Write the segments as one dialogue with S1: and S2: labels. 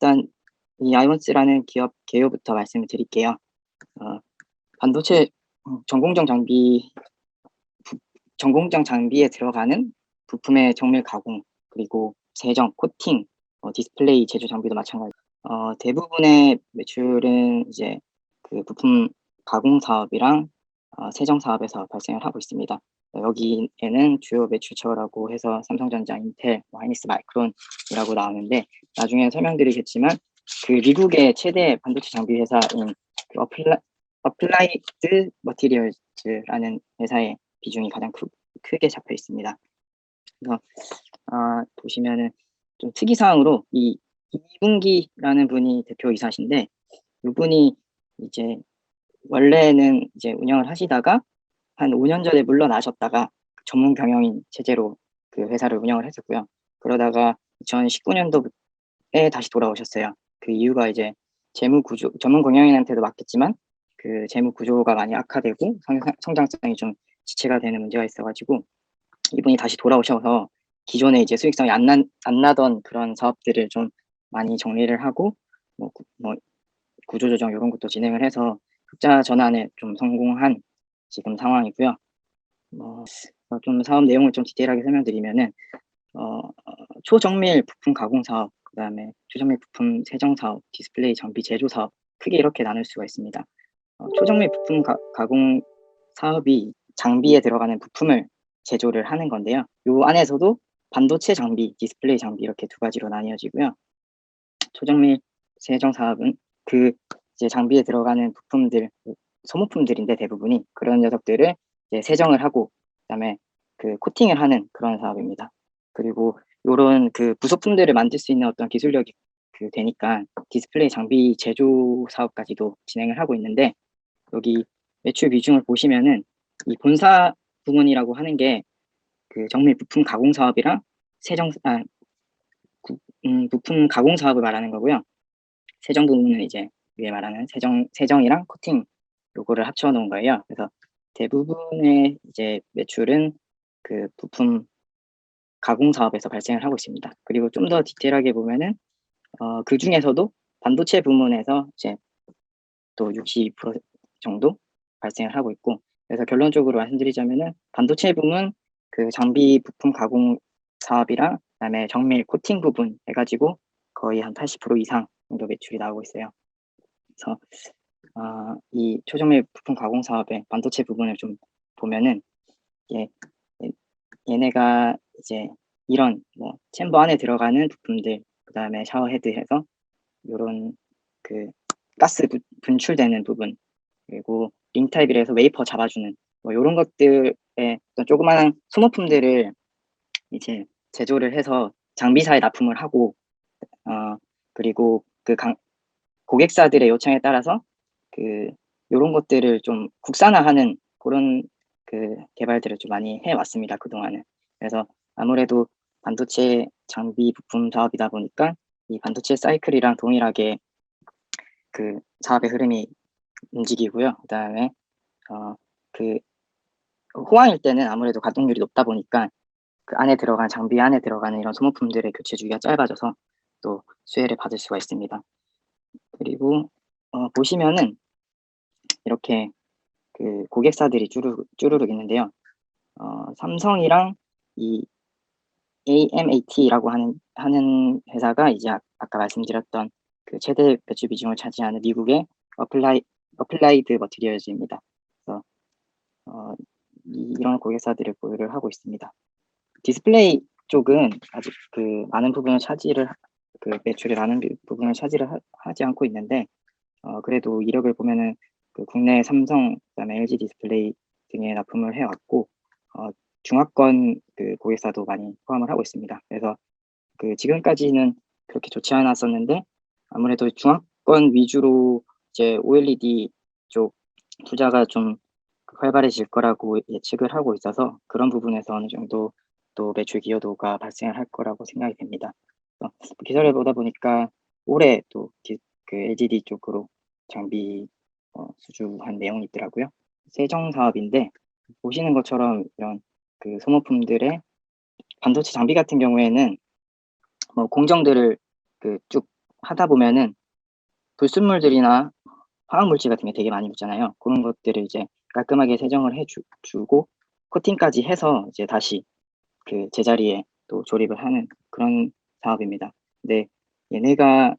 S1: 일단 이 아이원스라는 기업 개요부터 말씀을 드릴게요. 어 반도체 전공정 장비 전공정 장비에 들어가는 부품의 정밀 가공, 그리고 제정, 코팅, 디스플레이 제조 장비도 마찬가지. 대부분의 매출은 이제 그 부품 가공 사업이랑 세정 사업에서 발생을 하고 있습니다. 여기에는 주요 매출처라고 해서 삼성전자, 인텔, 하이닉스, 마이크론이라고 나오는데, 나중에 설명드리겠지만 그 미국의 최대 반도체 장비 회사인 그 어플라이드 머티리얼즈라는 회사의 비중이 가장 크게 잡혀 있습니다. 그래서 보시면은 좀 특이사항으로 이 이분기라는 분이 대표이사신데, 이분이 이제 원래는 이제 운영을 하시다가 한 5년 전에 물러나셨다가 전문 경영인 체제로 그 회사를 운영을 했었고요. 그러다가 2019년도에 다시 돌아오셨어요. 그 이유가 이제 재무 구조, 전문 경영인한테도 맡겼지만 그 재무 구조가 많이 악화되고 성장성이 좀 지체가 되는 문제가 있어가지고 이분이 다시 돌아오셔서 기존에 이제 수익성이 안 나던 그런 사업들을 좀 많이 정리를 하고 뭐 구조조정 이런 것도 진행을 해서 흑자 전환에 좀 성공한 지금 상황이고요. 좀 사업 내용을 좀 디테일하게 설명드리면은 초정밀 부품 가공 사업, 그다음에 초정밀 부품 세정 사업, 디스플레이 장비 제조 사업, 크게 이렇게 나눌 수가 있습니다. 초정밀 부품 가공 사업이 장비에 들어가는 부품을 제조를 하는 건데요. 요 안에서도 반도체 장비, 디스플레이 장비 이렇게 두 가지로 나뉘어지고요. 초정밀 세정 사업은 그 이제 장비에 들어가는 부품들, 소모품들인데 대부분이 그런 녀석들을 이제 세정을 하고 그다음에 그 코팅을 하는 그런 사업입니다. 그리고 요런 그 부속품들을 만들 수 있는 어떤 기술력이 되니까 디스플레이 장비 제조 사업까지도 진행을 하고 있는데, 여기 매출 비중을 보시면은 이 본사 부문이라고 하는 게 그 정밀 부품 가공 사업이랑 부품 가공 사업을 말하는 거고요. 세정 부분은 이제 위에 말하는 세정이랑 코팅 요거를 합쳐 놓은 거예요. 그래서 대부분의 이제 매출은 그 부품 가공 사업에서 발생을 하고 있습니다. 그리고 좀 더 디테일하게 보면은 그 중에서도 반도체 부문에서 이제 또 62% 정도 발생을 하고 있고, 그래서 결론적으로 말씀드리자면은 반도체 부문 그 장비 부품 가공 사업이랑 그다음에 정밀 코팅 부분 해가지고 거의 한 80% 이상 정도 매출이 나오고 있어요. 그래서 이 초정밀 부품 가공 사업의 반도체 부분을 좀 보면은 얘네가 이제 이런 뭐 챔버 안에 들어가는 부품들, 그다음에 샤워 헤드 해서 요런 그 가스 분출되는 부분, 그리고 링 타입이라 해서 웨이퍼 잡아주는 뭐 요런 것들의 어떤 조그마한 소모품들을 이제 제조를 해서 장비사에 납품을 하고, 그리고 그 고객사들의 요청에 따라서 그 요런 것들을 좀 국산화하는 그런 그 개발들을 좀 많이 해왔습니다, 그동안은. 그래서 아무래도 반도체 장비 부품 사업이다 보니까 이 반도체 사이클이랑 동일하게 그 사업의 흐름이 움직이고요. 그다음에 그 호황일 때는 아무래도 가동률이 높다 보니까 그 안에 들어간 장비 안에 들어가는 이런 소모품들의 교체 주기가 짧아져서 또 수혜를 받을 수가 있습니다. 그리고 보시면은 이렇게 그 고객사들이 쭈루룩 있는데요. 삼성이랑 이 AMAT라고 하는 회사가 이제 아까 말씀드렸던 그 최대 매출 비중을 차지하는 미국의 어플라이드 머티리얼즈입니다. 그래서 이런 고객사들을 보유를 하고 있습니다. 디스플레이 쪽은 아직 그 많은 부분을 매출의 많은 부분을 차지를 하지 않고 있는데, 그래도 이력을 보면은 그 국내 삼성, 그다음에 LG 디스플레이 등에 납품을 해왔고, 중화권 그 고객사도 많이 포함을 하고 있습니다. 그래서 그 지금까지는 그렇게 좋지 않았었는데, 아무래도 중화권 위주로 이제 OLED 쪽 투자가 좀 활발해질 거라고 예측을 하고 있어서 그런 부분에서 어느 정도 또 매출 기여도가 발생을 할 거라고 생각이 됩니다. 기사를 보다 보니까 올해 또 그 LGD 쪽으로 장비 수주한 내용이 있더라고요. 세정 사업인데 보시는 것처럼 이런 그 소모품들의 반도체 장비 같은 경우에는 뭐 공정들을 그 쭉 하다 보면은 불순물들이나 화학물질 같은 게 되게 많이 묻잖아요. 그런 것들을 이제 깔끔하게 세정을 해 주고 코팅까지 해서 이제 다시 그 제자리에 또 조립을 하는 그런 사업입니다. 근데 얘네가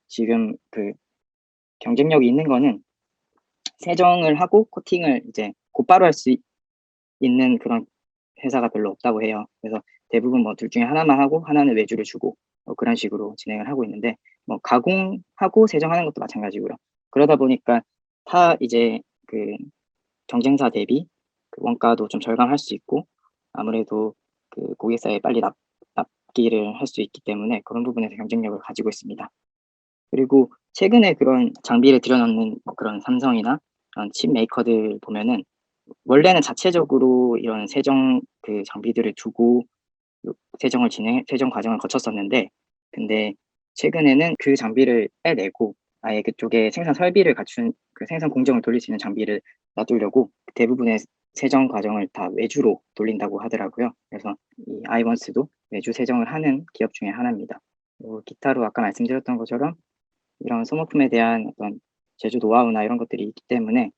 S1: 지금 그 경쟁력이 있는 거는 세정을 하고 코팅을 이제 곧바로 할 수 있는 그런 회사가 별로 없다고 해요. 그래서 대부분 뭐 둘 중에 하나만 하고 하나는 외주를 주고 그런 식으로 진행을 하고 있는데, 뭐 가공하고 세정하는 것도 마찬가지고요. 그러다 보니까 이제 그 경쟁사 대비 그 원가도 좀 절감할 수 있고, 아무래도 그 고객사에 빨리 납기를 할 수 있기 때문에 그런 부분에서 경쟁력을 가지고 있습니다. 그리고 최근에 그런 장비를 들여놓는 뭐 그런 삼성이나 그런 칩 메이커들 보면은 원래는 자체적으로 이런 세정 그 장비들을 두고 세정 과정을 거쳤었는데, 근데 최근에는 그 장비를 빼내고 아예 그쪽에 생산 설비를 갖춘 그 생산 공정을 돌릴 수 있는 장비를 놔두려고 대부분의 세정 과정을 다 외주로 돌린다고 하더라고요. 그래서 이 아이원스도 외주 세정을 하는 기업 중에 하나입니다. 기타로 아까 말씀드렸던 것처럼 이런 소모품에 대한 어떤 제조 노하우나 이런 것들이 있기 때문에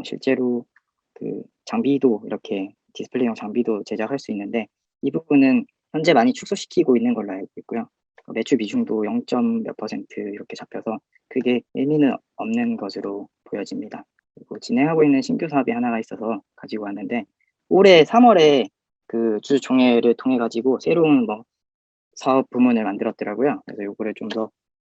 S1: 실제로 그 장비도 이렇게 디스플레이용 장비도 제작할 수 있는데, 이 부분은 현재 많이 축소시키고 있는 걸로 알고 있고요. 매출 비중도 0. 몇 퍼센트 이렇게 잡혀서 크게 의미는 없는 것으로 보여집니다. 그리고 진행하고 있는 신규 사업이 하나가 있어서 가지고 왔는데, 올해 3월에 그 주주총회를 통해 가지고 새로운 뭐 사업 부문을 만들었더라고요. 그래서 요거를 좀 더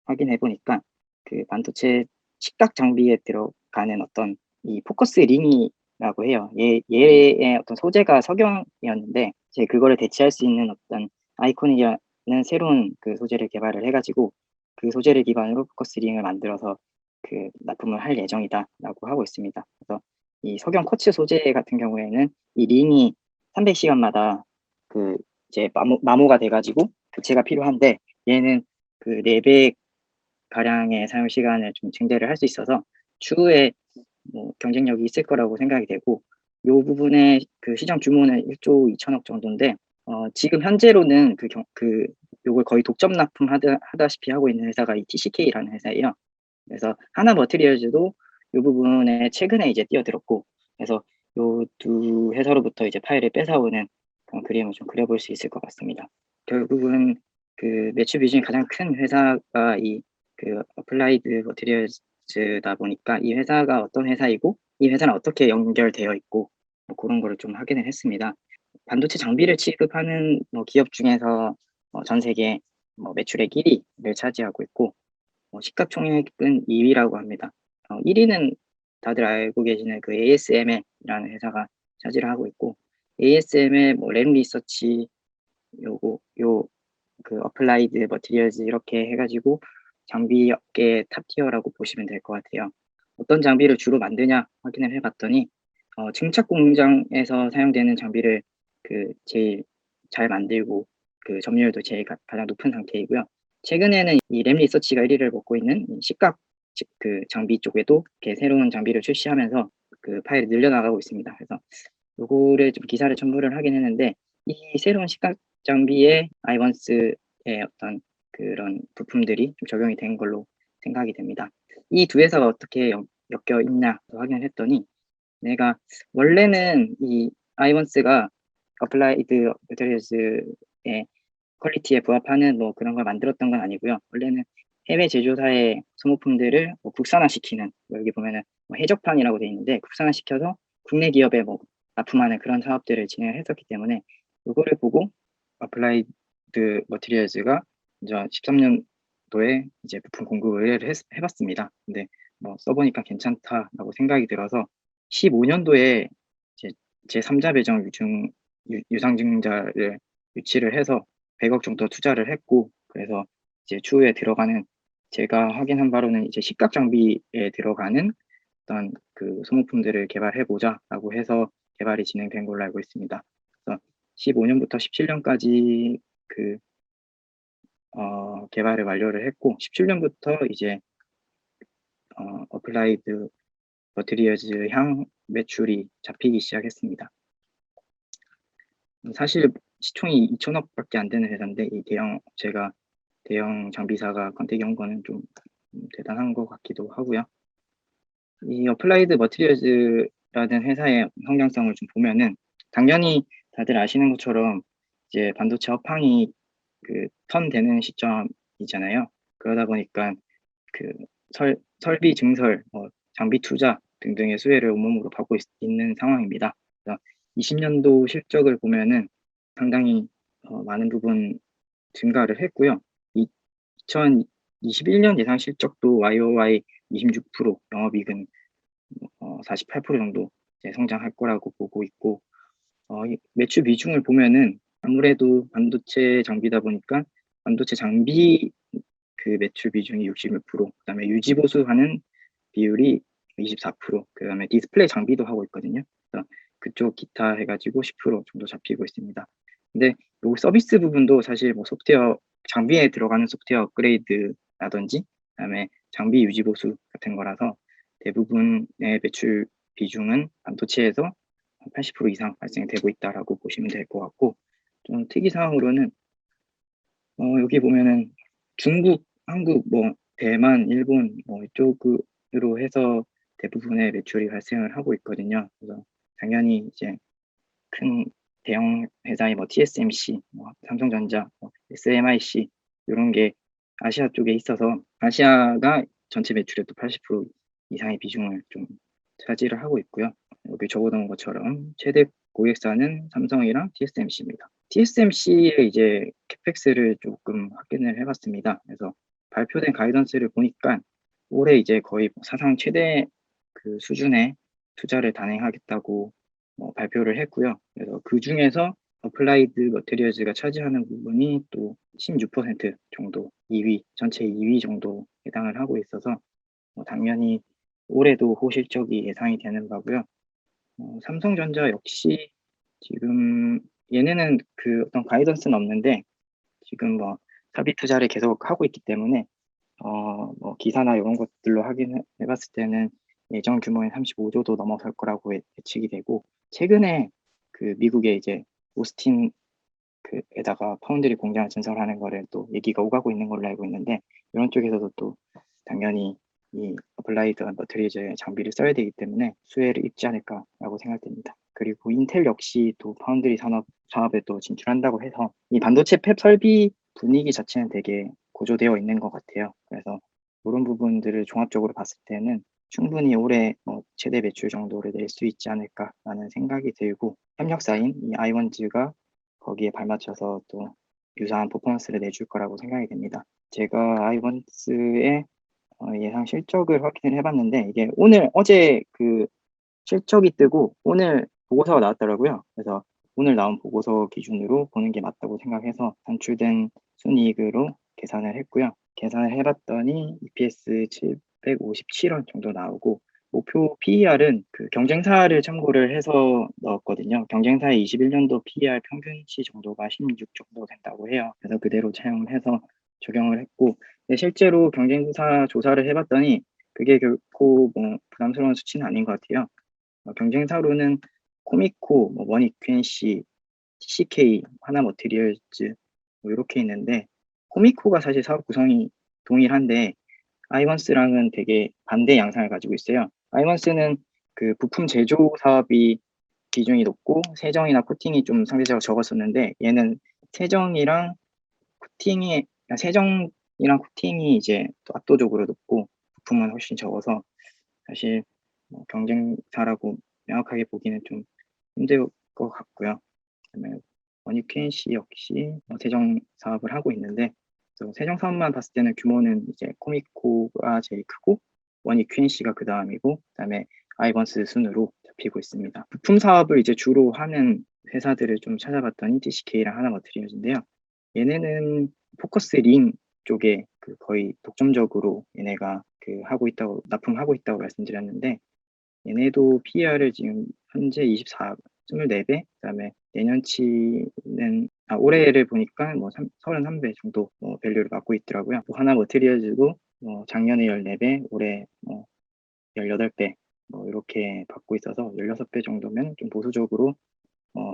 S1: 확인해 보니까 그 반도체 식각 장비에 들어가는 어떤 이 포커스 링이라고 해요. 얘의 어떤 소재가 석영이었는데 이제 그거를 대체할 수 있는 어떤 아이콘이라는 새로운 그 소재를 개발을 해 가지고 그 소재를 기반으로 포커스 링을 만들어서 그 납품을 할 예정이다라고 하고 있습니다. 그래서 이 석영 쿼츠 소재 같은 경우에는 이 링이 300시간마다 그 이제 마모가 돼 가지고 교체가 필요한데, 얘는 그 4배 가량의 사용 시간을 좀 증대를 할 수 있어서 추후에 뭐 경쟁력이 있을 거라고 생각이 되고, 요 부분의 그 시장 규모는 1조 2천억 정도인데 지금 현재로는 요걸 거의 독점 하다시피 하고 있는 회사가 이 TCK라는 회사예요. 그래서 하나 머티리얼즈도 요 부분에 최근에 이제 뛰어들었고, 그래서 요 두 회사로부터 이제 파일을 뺏어오는 그런 그림을 좀 그려볼 수 있을 것 같습니다. 결국은 그 매출 비중이 가장 큰 회사가 이 그 어플라이드 머티리얼즈다 보니까 이 회사가 어떤 회사이고 이 회사는 어떻게 연결되어 있고 뭐 그런 거를 좀 확인을 했습니다. 반도체 장비를 취급하는 뭐 기업 중에서 전 세계 매출액 1위를 차지하고 있고, 시가총액은 2위라고 합니다. 1위는 다들 알고 계시는 그 ASML이라는 회사가 차지를 하고 있고, ASML 뭐 램 리서치 요거 요 그 어플라이드 머티리얼즈 이렇게 해 가지고 장비 업계 탑 티어라고 보시면 될 것 같아요. 어떤 장비를 주로 만드냐 확인을 해 봤더니 증착 공장에서 사용되는 장비를 그 제일 잘 만들고 그 점유율도 제일 가장 높은 상태이고요. 최근에는 이 램 리서치가 1위를 먹고 있는 이 식각 그 장비 쪽에도 이렇게 새로운 장비를 출시하면서 그 파일이 늘려나가고 있습니다. 그래서 요거를 좀 기사를 첨부를 하긴 했는데, 이 새로운 식각 장비에 아이원스의 어떤 그런 부품들이 좀 적용이 된 걸로 생각이 됩니다. 이 두 회사가 어떻게 엮여 있냐 확인을 했더니, 내가 원래는 이 아이원스가 어플라이드 매터리얼즈의 퀄리티에 부합하는 뭐 그런 걸 만들었던 건 아니고요. 원래는 해외 제조사의 소모품들을 뭐 국산화시키는, 여기 보면은 뭐 해적판이라고 돼 있는데 국산화시켜서 국내 기업에 뭐 납품하는 그런 사업들을 진행을 했었기 때문에 요거를 보고 어플라이드 머티리얼즈가 이제 13년도에 이제 부품 공급을 해 봤습니다. 근데 뭐 써 보니까 괜찮다라고 생각이 들어서 15년도에 이제 제3자 배정 유상증자를 유치를 해서 100억 정도 투자를 했고, 그래서 이제 추후에 들어가는, 제가 확인한 바로는 이제 식각 장비에 들어가는 어떤 그 소모품들을 개발해 보자라고 해서 개발이 진행된 걸로 알고 있습니다. 그래서 15년부터 17년까지 그 개발을 완료를 했고, 17년부터 이제 어플라이드 머티리얼즈 향 매출이 잡히기 시작했습니다. 사실 시총이 2천억밖에 안 되는 회사인데 이 대형 업체가 대형 장비사가 컨택이 온 거는 좀 대단한 것 같기도 하고요. 이 어플라이드 머티리얼즈라는 회사의 성장성을 좀 보면은 당연히 다들 아시는 것처럼 이제 반도체 업황이 턴되는 시점이잖아요. 그러다 보니까 그 설비 증설, 장비 투자 등등의 수혜를 온몸으로 받고 있는 상황입니다. 그래서 20년도 실적을 보면은 상당히 많은 부분 증가를 했고요. 2021년 예상 실적도 YOY 26%, 영업이익은 48% 정도 성장할 거라고 보고 있고, 매출 비중을 보면은 아무래도 반도체 장비다 보니까 반도체 장비 매출 비중이 66%, 그다음에 유지 보수하는 비율이 24%, 그다음에 디스플레이 장비도 하고 있거든요. 그래서 그쪽 기타 해가지고 10% 정도 잡히고 있습니다. 근데 요 서비스 부분도 사실 뭐 소프트웨어 장비에 들어가는 소프트웨어 업그레이드라든지 그다음에 장비 유지 보수 같은 거라서 대부분의 매출 비중은 반도체에서 80% 이상 발생되고 있다라고 보시면 될 것 같고, 좀 특이 사항으로는 여기 보면은 중국, 한국, 대만, 일본 이쪽으로 해서 대부분의 매출이 발생을 하고 있거든요. 그래서 당연히 이제 큰 대형 회사의 TSMC, 삼성전자, SMIC 이런 게 아시아 쪽에 있어서 아시아가 전체 매출의 또 80% 이상의 비중을 좀 차지를 하고 있고요. 여기 적어놓은 것처럼 최대 고객사는 삼성이랑 TSMC입니다. TSMC의 이제 캐펙스를 조금 확인을 해봤습니다. 그래서 발표된 가이던스를 보니까 올해 이제 거의 사상 최대 수준의 투자를 단행하겠다고 발표를 했고요. 그래서 그 중에서 어플라이드 머티리얼즈가 차지하는 부분이 또 16% 정도 2위, 전체 2위 정도 해당을 하고 있어서 당연히 올해도 호실적이 예상이 되는 거고요. 삼성전자 역시 지금 얘네는 어떤 가이던스는 없는데 지금 사비 투자를 계속 하고 있기 때문에 기사나 이런 것들로 확인해 봤을 때는 예정 규모의 35조도 넘어설 거라고 예측이 되고, 최근에 미국의 이제 오스틴 에다가 파운드리 공장을 증설하는 거를 또 얘기가 오가고 있는 걸로 알고 있는데, 이런 쪽에서도 또 당연히 이 어플라이드 머티리얼즈의 장비를 써야 되기 때문에 수혜를 입지 않을까라고 생각됩니다. 그리고 인텔 역시 또 파운드리 사업에 또 진출한다고 해서 이 반도체 팹 설비 분위기 자체는 되게 고조되어 있는 것 같아요. 그래서 이런 부분들을 종합적으로 봤을 때는 충분히 올해 최대 매출 정도를 낼 수 있지 않을까라는 생각이 들고, 협력사인 이 아이원즈가 거기에 발맞춰서 또 유사한 퍼포먼스를 내줄 거라고 생각이 됩니다. 제가 아이원스의 예상 실적을 확인을 해봤는데 이게 어제 실적이 뜨고 오늘 보고서가 나왔더라고요. 그래서 오늘 나온 보고서 기준으로 보는 게 맞다고 생각해서 산출된 순이익으로 계산을 했고요. 계산을 해봤더니 EPS 757원 정도 나오고, 목표 PER은 경쟁사를 참고를 해서 넣었거든요. 경쟁사의 21년도 PER 평균치 정도가 16 정도 된다고 해요. 그래서 그대로 차용을 해서 적용을 했고, 실제로 경쟁사 조사를 해봤더니 그게 결코 부담스러운 수치는 아닌 것 같아요. 경쟁사로는 코미코, 머니퀸시, TCK, 하나머티리얼즈 이렇게 있는데, 코미코가 사실 사업 구성이 동일한데 아이원스랑은 되게 반대 양상을 가지고 있어요. 아이원스는 부품 제조 사업이 비중이 높고 세정이나 코팅이 좀 상대적으로 적었었는데, 얘는 세정이랑 코팅이 이제 또 압도적으로 높고 부품은 훨씬 적어서 사실 경쟁사라고 명확하게 보기는 좀 힘들 것 같고요. 그다음에 머니퀸시 역시 세정 사업을 하고 있는데, 세정 사업만 봤을 때는 규모는 이제 코미코가 제일 크고 머니퀸시가 그 다음이고, 그다음에 아이번스 순으로 잡히고 있습니다. 부품 사업을 이제 주로 하는 회사들을 좀 찾아봤더니 TCK랑 하나머티리얼즈인데요. 얘네는 포커스 링 쪽에 거의 독점적으로 얘네가 납품하고 있다고 말씀드렸는데, 얘네도 PER을 지금 현재 24배, 그다음에 내년치는 올해를 보니까 33배 정도 밸류를 갖고 있더라고요. 또 하나 머티리얼즈도 작년에 14배, 올해 18배 이렇게 받고 있어서 16배 정도면 좀 보수적으로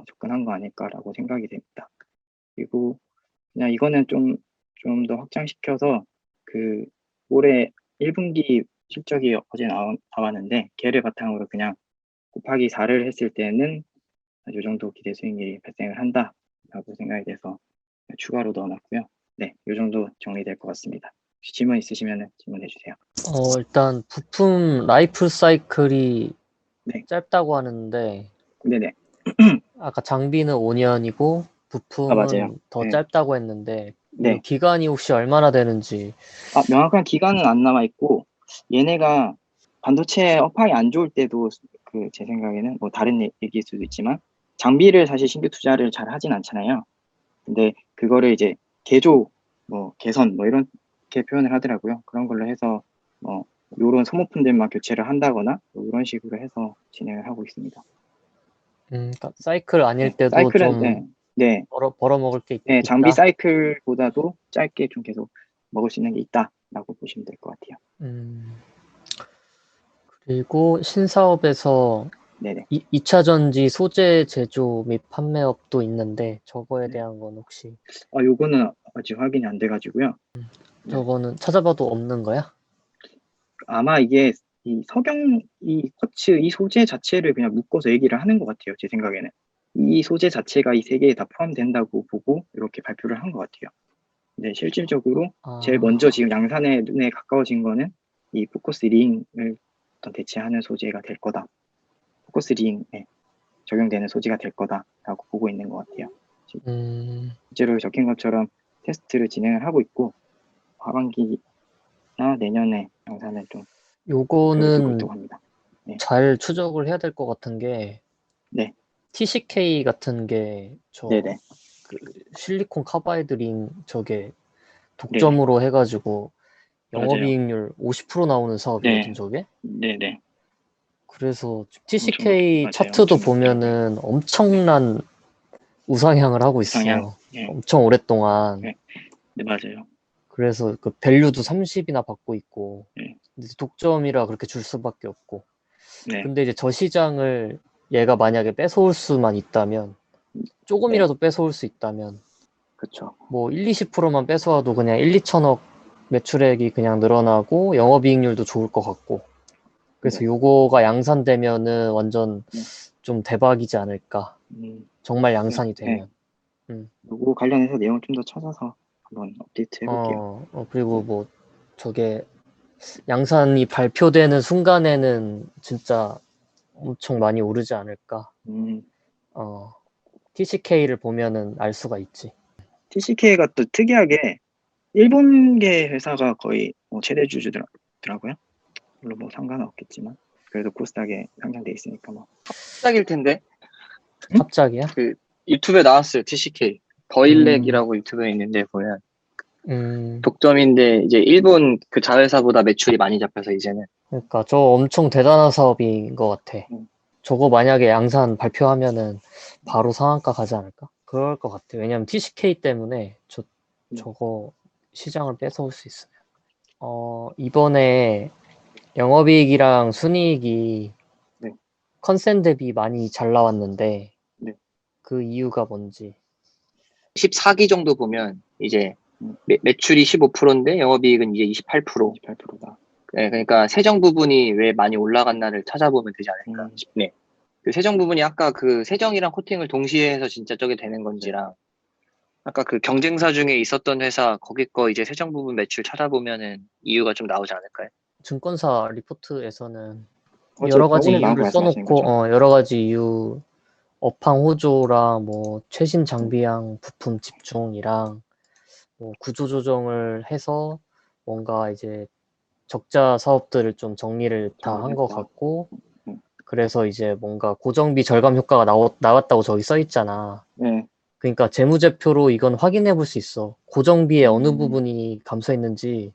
S1: 접근한 거 아닐까라고 생각이 됩니다. 그리고 그냥 이거는 좀 좀 더 확장시켜서 그 올해 1분기 실적이 어제 나왔는데 걔를 바탕으로 그냥 곱하기 4를 했을 때는 이 정도 기대 수익률이 발생을 한다라고 생각이 돼서 추가로 넣어놨고요. 네, 이 정도 정리될 것 같습니다. 혹시 질문 있으시면 질문해 주세요.
S2: 일단 부품 라이프 사이클이
S1: 네.
S2: 짧다고 하는데
S1: 네네.
S2: 아까 장비는 5년이고 부품은
S1: 맞아요.
S2: 더
S1: 네.
S2: 짧다고 했는데
S1: 네.
S2: 기간이 혹시 얼마나 되는지.
S1: 명확한 기간은 안 남아 있고 얘네가 반도체 업황이 안 좋을 때도 제 생각에는 뭐 다른 얘기일 수도 있지만 장비를 사실 신규 투자를 잘 하진 않잖아요. 근데 그거를 이제 개조, 개선 이렇게 표현을 하더라고요. 그런 걸로 해서 요런 소모품들만 교체를 한다거나 이런 식으로 해서 진행을 하고 있습니다.
S2: 그러니까 사이클 아닐
S1: 네,
S2: 때도
S1: 사이클은
S2: 좀 벌어먹을 게
S1: 네, 장비
S2: 있다.
S1: 사이클보다도 짧게 좀 계속 먹을 수 있는 게 있다라고 보시면 될 것 같아요.
S2: 그리고 신사업에서
S1: 네네.
S2: 2차 전지 소재 제조 및 판매업도 있는데 저거에
S1: 네.
S2: 대한 건 혹시
S1: 요거는 아직 확인이 안 돼가지고요. 네.
S2: 저거는 찾아봐도 없는 거야?
S1: 아마 이게 이 쿼츠, 이 소재 자체를 그냥 묶어서 얘기를 하는 것 같아요. 제 생각에는. 이 소재 자체가 이 세 개에 다 포함된다고 보고 이렇게 발표를 한 것 같아요. 근데 실질적으로 제일 먼저 지금 양산의 눈에 가까워진 거는 이 포커스 링을 대체하는 소재가 될 거다. 포커스 링에 적용되는 소재가 될 거다라고 보고 있는 것 같아요. 실제로 적힌 것처럼 테스트를 진행을 하고 있고 하반기나 내년에 양산을 좀 목표를 두고
S2: 요거는
S1: 있다고 합니다. 네.
S2: 잘 추적을 해야 될 것 같은 게
S1: 네.
S2: TCK 같은 게
S1: 네네.
S2: 그 실리콘 카바이드 링 저게
S1: 네네.
S2: 독점으로 해가지고
S1: 맞아요.
S2: 영업이익률 50% 나오는 사업이거든,
S1: 네.
S2: 저게.
S1: 네네.
S2: 그래서 TCK
S1: 맞아요.
S2: 차트도
S1: 엄청 높더라고요.
S2: 보면은 엄청난 우상향을 하고
S1: 우상향.
S2: 있어.
S1: 네.
S2: 엄청 오랫동안.
S1: 네. 네, 맞아요.
S2: 그래서 그 밸류도 30이나 받고 있고.
S1: 네.
S2: 근데 독점이라 그렇게 줄 수밖에 없고.
S1: 네.
S2: 근데 이제 저 시장을 얘가 만약에 뺏어올 수만 있다면, 조금이라도 뺏어올 수 있다면,
S1: 그쵸.
S2: 뭐 1, 20%만 뺏어와도 그냥 1, 2천억 매출액이 그냥 늘어나고 영업이익률도 좋을 것 같고. 그래서
S1: 네.
S2: 요거가 양산되면은 완전
S1: 네.
S2: 좀 대박이지 않을까. 정말 양산이
S1: 네.
S2: 되면.
S1: 요거 관련해서 내용을 좀 더 찾아서 한번 업데이트 해볼게요.
S2: 그리고 뭐 저게 양산이 발표되는 순간에는 진짜 엄청 많이 오르지 않을까. TCK를 보면은 알 수가 있지.
S1: TCK가 또 특이하게 일본계 회사가 거의 최대 주주더라고요. 물론 뭐 상관은 없겠지만 그래도 코스닥에 상장돼 있으니까 뭐
S3: 코스닥일 텐데.
S2: 갑자기야?
S3: 그 유튜브에 나왔어요. TCK 더일렉이라고 유튜브에 있는데 보면 독점인데 이제 일본 그 자회사보다 매출이 많이 잡혀서 이제는.
S2: 그러니까 저 엄청 대단한 사업인 것 같아. 저거 만약에 양산 발표하면은 바로 상한가 가지 않을까? 그럴 것 같아. 왜냐면 TCK 때문에 저거 시장을 뺏어올 수 있어요. 이번에 영업이익이랑 순이익이
S1: 네.
S2: 컨센 대비 많이 잘 나왔는데
S1: 네.
S2: 그 이유가 뭔지.
S3: 14기 정도 보면 이제 매출이 15%인데 영업이익은 이제 28%.
S1: 28%다.
S3: 네, 그러니까 세정 부분이 왜 많이 올라갔나를 찾아보면 되지 않을까 싶네. 그 세정 부분이 아까 그 세정이랑 코팅을 동시에 해서 진짜 저게 되는 건지랑 아까 그 경쟁사 중에 있었던 회사 거기 거 이제 세정 부분 매출 찾아보면은 이유가 좀 나오지 않을까요?
S2: 증권사 리포트에서는
S1: 어제
S2: 여러 가지
S1: 오늘 나온 거
S2: 이유를
S1: 말씀하시는 거죠?
S2: 써놓고 여러 가지 이유 업황 호조랑 뭐 최신 장비랑 부품 집중이랑 뭐 구조 조정을 해서 뭔가 이제 적자 사업들을 좀 정리를 다 한 것 같고 그래서 이제 뭔가 고정비 절감 효과가 나왔다고 저기 써 있잖아.
S1: 네.
S2: 그러니까 재무제표로 이건 확인해 볼 수 있어. 고정비의 어느 부분이 감소했는지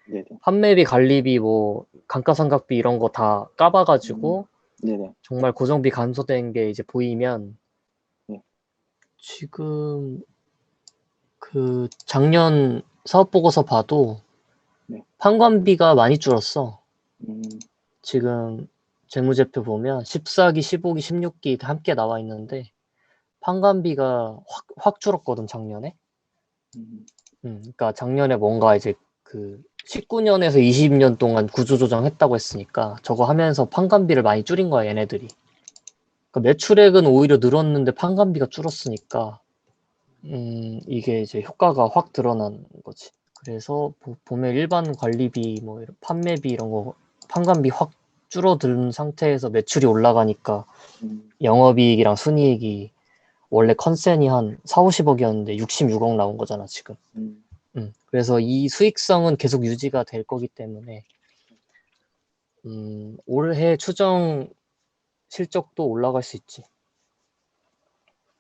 S1: 네네.
S2: 판매비, 관리비, 뭐 감가상각비 이런 거 다 까봐가지고
S1: 네네.
S2: 정말 고정비 감소된 게 이제 보이면
S1: 네.
S2: 지금 그 작년 사업보고서 봐도
S1: 네.
S2: 판관비가 많이 줄었어.
S1: 음,
S2: 지금 재무제표 보면 14기, 15기, 16기 함께 나와 있는데 판관비가 확 줄었거든 작년에. 그러니까 작년에 뭔가 이제 그 19년에서 20년 동안 구조조정했다고 했으니까 저거 하면서 판관비를 많이 줄인 거야, 얘네들이. 그러니까 매출액은 오히려 늘었는데 판관비가 줄었으니까 이게 이제 효과가 확 드러난 거지. 그래서 보면 일반 관리비, 뭐 이런 판매비 이런 거 판관비 확 줄어든 상태에서 매출이 올라가니까 영업이익이랑 순이익이 원래 컨센이 한 4, 50억이었는데 66억 나온 거잖아, 지금. 그래서 이 수익성은 계속 유지가 될 거기 때문에 올해 추정 실적도 올라갈 수 있지.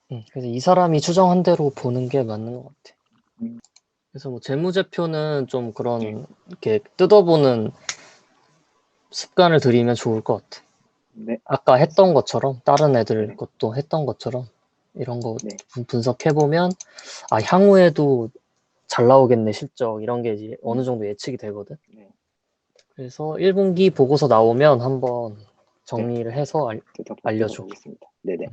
S2: 그래서 이 사람이 추정한 대로 보는 게 맞는 것 같아. 그래서 뭐 재무제표는 좀 그런 이렇게 뜯어보는 습관을 들이면 좋을 것 같아.
S3: 네.
S2: 아까 했던 것처럼 다른 애들
S3: 네.
S2: 것도 했던 것처럼 이런 거
S3: 네.
S2: 분석해보면 아 향후에도 잘 나오겠네 실적 이런 게 이제 어느 정도 예측이 되거든.
S3: 네.
S2: 그래서 1분기 보고서 나오면 한번 정리를 해서 알려줘.
S3: 보겠습니다. 네네.